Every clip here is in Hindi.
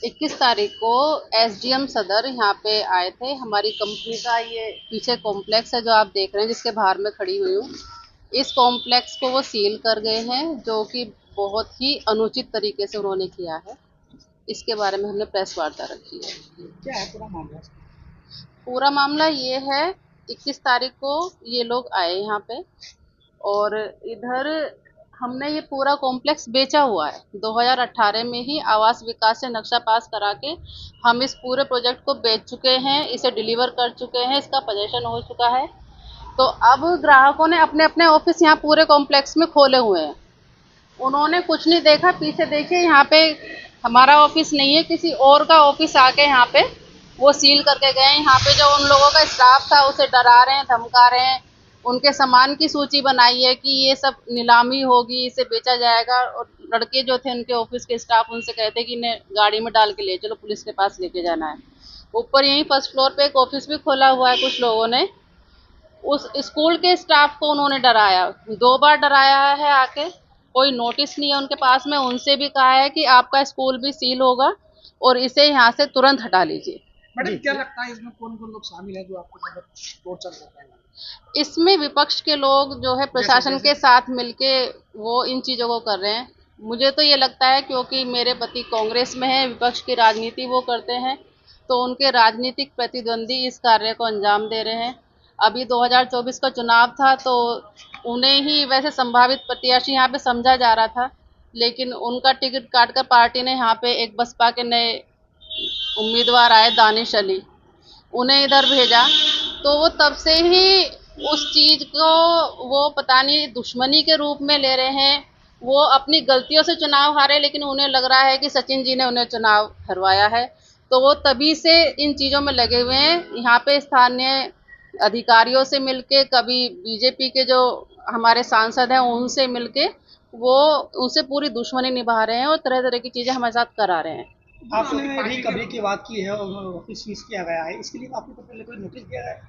21 तारीख को एसडीएम सदर यहाँ पे आए थे। हमारी कंपनी का ये पीछे कॉम्प्लेक्स है जो आप देख रहे हैं, जिसके बाहर में खड़ी हुई हूँ। इस कॉम्प्लेक्स को वो सील कर गए हैं, जो कि बहुत ही अनुचित तरीके से उन्होंने किया है। इसके बारे में हमने प्रेस वार्ता रखी है। क्या है पूरा मामला? पूरा मामला ये है, 21 तारीख को ये लोग आए यहाँ पे और इधर हमने ये पूरा कॉम्प्लेक्स बेचा हुआ है। 2018 में ही आवास विकास से नक्शा पास करा के हम इस पूरे प्रोजेक्ट को बेच चुके हैं, इसे डिलीवर कर चुके हैं, इसका पोजेशन हो चुका है। तो अब ग्राहकों ने अपने अपने ऑफिस यहाँ पूरे कॉम्प्लेक्स में खोले हुए हैं। उन्होंने कुछ नहीं देखा, पीछे देखिए यहाँ पे हमारा ऑफिस नहीं है, किसी और का ऑफिस आके यहाँ पे वो सील करके गए। यहाँ पे जो उन लोगों का स्टाफ था उसे डरा रहे हैं, धमका रहे हैं। उनके सामान की सूची बनाई है कि ये सब नीलामी होगी, इसे बेचा जाएगा। और लड़के जो थे उनके ऑफिस के स्टाफ उनसे कहते कि इन्हें गाड़ी में डाल के ले चलो, पुलिस के पास लेके जाना है। ऊपर यहीं फर्स्ट फ्लोर पे एक ऑफिस भी खोला हुआ है। कुछ लोगों ने उस स्कूल के स्टाफ को उन्होंने डराया, 2 बार डराया है आके। कोई नोटिस नहीं है उनके पास में। उनसे भी कहा है कि आपका स्कूल भी सील होगा और इसे यहाँ से तुरंत हटा लीजिए। मैडम, क्या लगता है इसमें कौन कौन लोग शामिल हैं जो आपको मतलब टॉर्चर कर रहे हैं? इसमें विपक्ष के लोग जो है प्रशासन के साथ मिलके वो इन चीज़ों को कर रहे हैं। मुझे तो ये लगता है क्योंकि मेरे पति कांग्रेस में है, विपक्ष की राजनीति वो करते हैं, तो उनके राजनीतिक प्रतिद्वंदी इस कार्य को अंजाम दे रहे हैं। अभी 2024 का चुनाव था तो उन्हें ही वैसे संभावित प्रत्याशी यहाँ पे समझा जा रहा था, लेकिन उनका टिकट काट कर पार्टी ने यहाँ पे एक बसपा के नए उम्मीदवार आए, दानिश अली, उन्हें इधर भेजा। तो वो तब से ही उस चीज़ को वो पता नहीं दुश्मनी के रूप में ले रहे हैं। वो अपनी गलतियों से चुनाव हारे, लेकिन उन्हें लग रहा है कि सचिन जी ने उन्हें चुनाव हरवाया है। तो वो तभी से इन चीज़ों में लगे हुए हैं। यहाँ पे स्थानीय अधिकारियों से मिलके, कभी बीजेपी के जो हमारे सांसद हैं उनसे मिलके वो उनसे पूरी दुश्मनी निभा रहे हैं और तरह तरह की चीज़ें हमारे साथ करा रहे हैं। आपने रिकवरी की बात की है और ऑफिस सीज किया गया है, इसके लिए आपको पहले कोई नोटिस दिया गया है?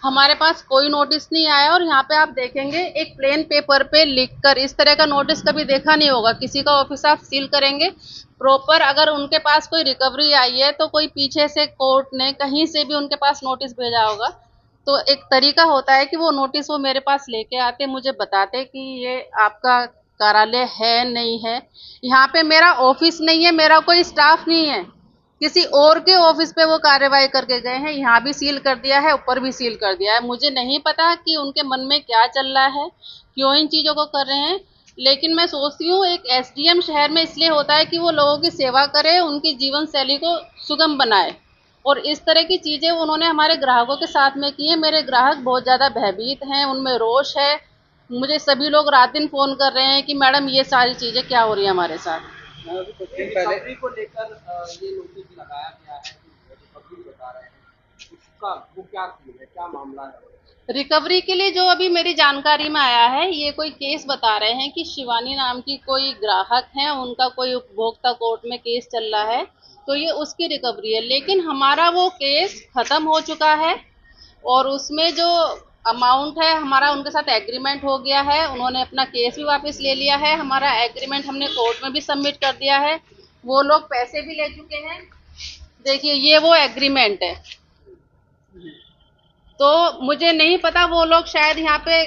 हमारे पास कोई नोटिस नहीं आया और यहाँ पे आप देखेंगे एक प्लेन पेपर पे लिखकर, इस तरह का नोटिस कभी देखा नहीं होगा। किसी का ऑफिस आप सील करेंगे प्रॉपर, अगर उनके पास कोई रिकवरी आई है तो कोई पीछे से कोर्ट ने कहीं से भी उनके पास नोटिस भेजा होगा। तो एक तरीका होता है कि वो नोटिस वो मेरे पास लेके आते, मुझे बताते कि ये आपका कार्यालय है नहीं है। यहाँ पे मेरा ऑफिस नहीं है, मेरा कोई स्टाफ नहीं है, किसी और के ऑफिस पे वो कार्रवाई करके गए हैं। यहाँ भी सील कर दिया है, ऊपर भी सील कर दिया है। मुझे नहीं पता कि उनके मन में क्या चल रहा है, क्यों इन चीज़ों को कर रहे हैं। लेकिन मैं सोचती हूँ एक एसडीएम शहर में इसलिए होता है कि वो लोगों की सेवा करे, उनकी जीवन शैली को सुगम बनाए। और इस तरह की चीज़ें उन्होंने हमारे ग्राहकों के साथ में की है। मेरे ग्राहक बहुत ज़्यादा भयभीत हैं, उनमें रोष है। मुझे सभी लोग रात दिन फ़ोन कर रहे हैं कि मैडम ये सारी चीज़ें क्या हो रही हैं हमारे साथ। अभी कुछ दिन पहले को लेकर ये नोटिस लगाया गया है, रिकवरी बता रहे हैं, उसका वो क्या सीन है, क्या मामला है? रिकवरी के लिए जो अभी मेरी जानकारी में आया है, ये कोई केस बता रहे हैं कि शिवानी नाम की कोई ग्राहक है, उनका कोई उपभोक्ता कोर्ट में केस चल रहा है, तो ये उसकी रिकवरी है। लेकिन हमारा वो केस खत्म हो चुका है और उसमें जो अमाउंट है हमारा उनके साथ एग्रीमेंट हो गया है। उन्होंने अपना केस भी वापस ले लिया है, हमारा एग्रीमेंट हमने कोर्ट में भी सबमिट कर दिया है। वो लोग पैसे भी ले चुके हैं। देखिए ये वो एग्रीमेंट है। तो मुझे नहीं पता, वो लोग शायद यहाँ पे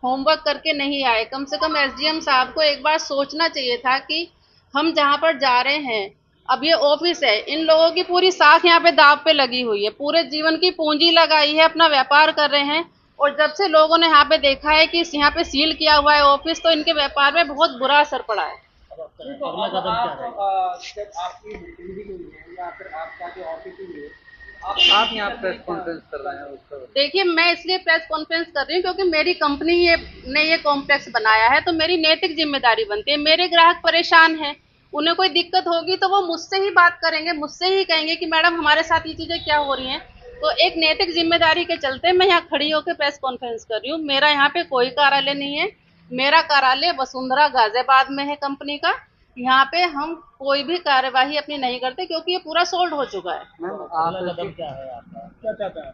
होमवर्क करके नहीं आए। कम से कम एसडीएम साहब को एक बार सोचना चाहिए था कि हम जहाँ पर जा रहे हैं, अब ये ऑफिस है, इन लोगों की पूरी साख यहाँ पे दाव पे लगी हुई है, पूरे जीवन की पूंजी लगाई है, अपना व्यापार कर रहे हैं। और जब से लोगों ने यहाँ पे देखा है कि यहाँ पे सील किया हुआ है ऑफिस, तो इनके व्यापार में बहुत बुरा असर पड़ा है। तो अब आप जब आपकी बिल्डिंग हुई है या फिर आपका जो ऑफिस हुई है, आप यहाँ प्रेस कॉन्फ्रेंस कर रहे हैं उसका? देखिए मैं इसलिए प्रेस कॉन्फ्रेंस कर रही हूँ क्योंकि मेरी कंपनी ने ये कॉम्प्लेक्स बनाया है, तो मेरी नैतिक जिम्मेदारी बनती है। मेरे ग्राहक परेशान हैं, उन्हें कोई दिक्कत होगी तो वो मुझसे ही बात करेंगे, मुझसे ही कहेंगे कि मैडम हमारे साथ ये चीज़ें क्या हो रही हैं। तो एक नैतिक जिम्मेदारी के चलते मैं यहाँ खड़ी होकर प्रेस कॉन्फ्रेंस कर रही हूँ। मेरा यहाँ पे कोई कार्यालय नहीं है, मेरा कार्यालय वसुंधरा गाजियाबाद में है कंपनी का। यहाँ पे हम कोई भी कार्यवाही अपनी नहीं करते क्योंकि ये पूरा सोल्ड हो चुका है। अगला कदम क्या है आपका, क्या चाहता है?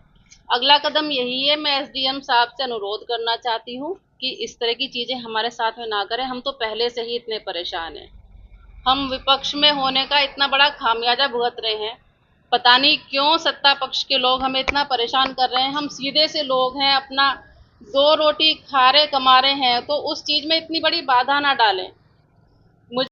अगला कदम यही है, मैं एसडीएम साहब से अनुरोध करना चाहती हूँ कि इस तरह की चीज़ें हमारे साथ में ना करें। हम तो पहले से ही इतने परेशान हैं। हम विपक्ष में होने का इतना बड़ा खामियाजा भुगत रहे हैं। पता नहीं क्यों सत्ता पक्ष के लोग हमें इतना परेशान कर रहे हैं। हम सीधे से लोग हैं, अपना 2 रोटी खा रहे कमा रहे हैं, तो उस चीज में इतनी बड़ी बाधा ना डालें।